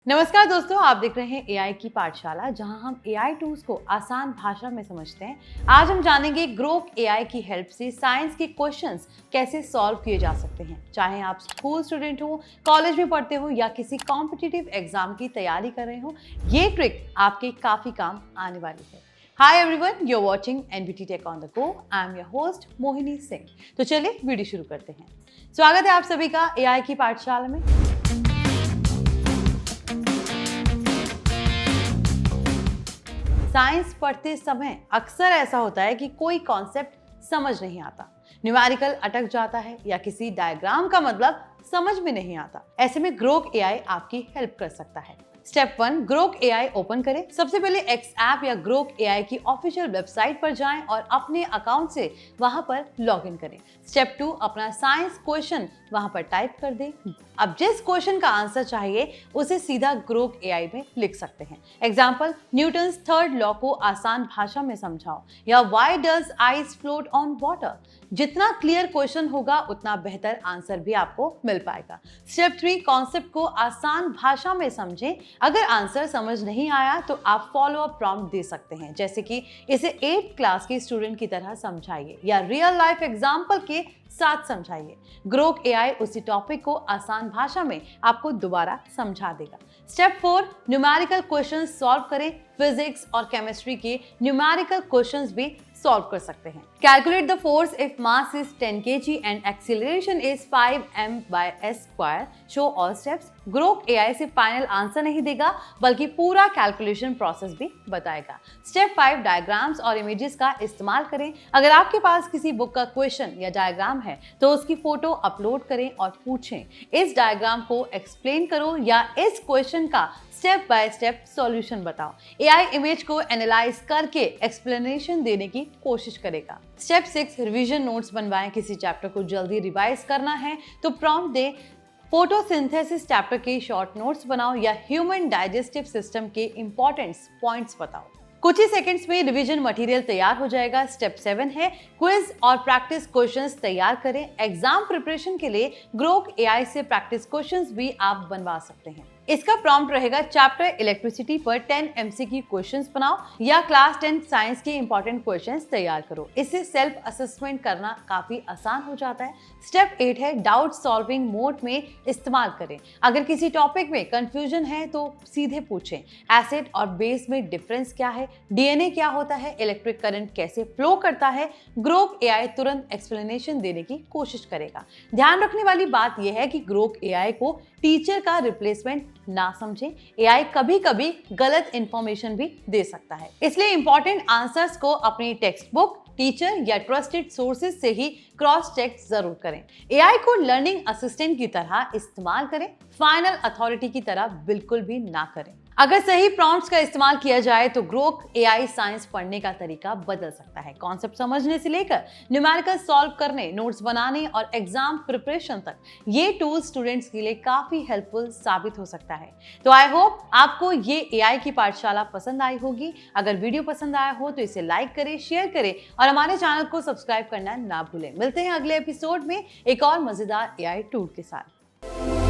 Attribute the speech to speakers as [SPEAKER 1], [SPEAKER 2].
[SPEAKER 1] नमस्कार दोस्तों, आप देख रहे हैं एआई की पाठशाला, जहां हम एआई टूल्स को आसान भाषा में समझते हैं। आज हम जानेंगे ग्रोक एआई की हेल्प से साइंस के क्वेश्चंस कैसे सॉल्व किए जा सकते हैं। चाहे आप स्कूल स्टूडेंट हो, कॉलेज में पढ़ते हो या किसी कॉम्पिटिटिव एग्जाम की तैयारी कर रहे हो, ये ट्रिक आपके काफी काम आने वाली है। Hi everyone, you are watching NBT tech on the go. I am your host Mohini Singh. तो चलिए वीडियो शुरू करते हैं। स्वागत है आप सभी का एआई की पाठशाला में। साइंस पढ़ते समय अक्सर ऐसा होता है कि कोई कॉन्सेप्ट समझ नहीं आता, न्यूमेरिकल अटक जाता है या किसी डायग्राम का मतलब समझ में नहीं आता। ऐसे में ग्रोक एआई आपकी हेल्प कर सकता है। स्टेप 1, ग्रोक एआई ओपन करें। सबसे पहले एक्स ऐप या ग्रोक एआई की ऑफिशियल वेबसाइट पर जाएं और अपने अकाउंट से वहां पर लॉगिन करें। स्टेप 2, अपना साइंस क्वेश्चन वहां पर टाइप कर दें। अब जिस क्वेश्चन का आंसर चाहिए उसे सीधा ग्रोक एआई में लिख सकते हैं। एग्जाम्पल, न्यूटन्स थर्ड लॉ को आसान भाषा में समझाओ या why does ice float on water. जितना क्लियर क्वेश्चन होगा उतना बेहतर आंसर भी आपको मिल पाएगा। स्टेप 3, कॉन्सेप्ट को आसान भाषा में समझें। अगर आंसर समझ नहीं आया तो आप फॉलो अप प्रॉम्प्ट दे सकते हैं, जैसे कि इसे 8th क्लास के स्टूडेंट की तरह समझाइए या रियल लाइफ एग्जाम्पल के साथ समझाइए। ग्रोक एआई उसी टॉपिक को आसान भाषा में आपको दोबारा समझा देगा। स्टेप 4, न्यूमेरिकल क्वेश्चंस सॉल्व करें। फिजिक्स और केमिस्ट्री के न्यूमेरिकल क्वेश्चंस भी सॉल्व कर सकते हैं। Calculate the force if mass is 10 kg and acceleration is 5 m/s²। Show all steps. Grok AI से फाइनल आंसर नहीं देगा बल्कि पूरा कैलकुलेशन प्रोसेस भी बताएगा। स्टेप 5, डायग्राम्स और इमेजेस का इस्तेमाल करें। अगर आपके पास किसी बुक का क्वेश्चन या डायग्राम है तो उसकी फोटो अपलोड करें और पूछें, इस डायग्राम को एक्सप्लेन करो या इस क्वेश्चन का स्टेप बाय स्टेप सॉल्यूशन बताओ। एआई इमेज को एनालाइज करके एक्सप्लेनेशन देने की कोशिश करेगा। स्टेप 6, रिवीजन नोट्स बनवाएं। किसी चैप्टर को जल्दी रिवाइज करना है तो प्रॉम्प्ट दे, फोटोसिंथेसिस चैप्टर के शॉर्ट नोट्स बनाओ या ह्यूमन डाइजेस्टिव सिस्टम के इंपॉर्टेंट पॉइंट्स बताओ। कुछ ही सेकंड्स में रिवीजन मटेरियल तैयार हो जाएगा। स्टेप 7 है, क्विज और प्रैक्टिस क्वेश्चंस तैयार करें। एग्जाम प्रिपरेशन के लिए ग्रोक एआई से प्रैक्टिस क्वेश्चंस भी आप बनवा सकते हैं। इसका प्रॉम्प्ट रहेगा, चैप्टर इलेक्ट्रिसिटी पर 10 MCQ क्वेश्चंस बनाओ या क्लास 10 साइंस के इंपॉर्टेंट क्वेश्चंस तैयार करो। इससे सेल्फ असेसमेंट करना काफी आसान हो जाता है। स्टेप 8 है, डाउट सॉल्विंग मोड में इस्तेमाल करें। अगर किसी टॉपिक में कंफ्यूजन है तो सीधे पूछें, एसिड और बेस में डिफरेंस क्या है, डीएनए क्या होता है, इलेक्ट्रिक करंट कैसे फ्लो करता है। ग्रोक एआई तुरंत एक्सप्लेनेशन देने की कोशिश करेगा। ध्यान रखने वाली बात यह है कि ग्रोक एआई को टीचर का रिप्लेसमेंट ना समझें। एआई कभी कभी गलत इंफॉर्मेशन भी दे सकता है, इसलिए इंपॉर्टेंट आंसर्स को अपनी टेक्स्ट बुक, टीचर या ट्रस्टेड सोर्सेज से ही क्रॉस चेक जरूर करें। एआई को लर्निंग असिस्टेंट की तरह इस्तेमाल करें, फाइनल अथॉरिटी की तरह बिल्कुल भी ना करें। अगर सही प्रॉम्प्ट्स का इस्तेमाल किया जाए तो ग्रोक एआई साइंस पढ़ने का तरीका बदल सकता है। कॉन्सेप्ट समझने से लेकर न्यूमेरिकल सॉल्व करने, नोट्स बनाने और एग्जाम प्रिपरेशन तक ये टूल स्टूडेंट्स के लिए काफी हेल्पफुल साबित हो सकता है। तो आई होप आपको ये एआई की पाठशाला पसंद आई होगी। अगर वीडियो पसंद आया हो तो इसे लाइक करें, शेयर करें और हमारे चैनल को सब्सक्राइब करना ना भूलें। मिलते हैं अगले एपिसोड में एक और मजेदार एआई टूल के साथ।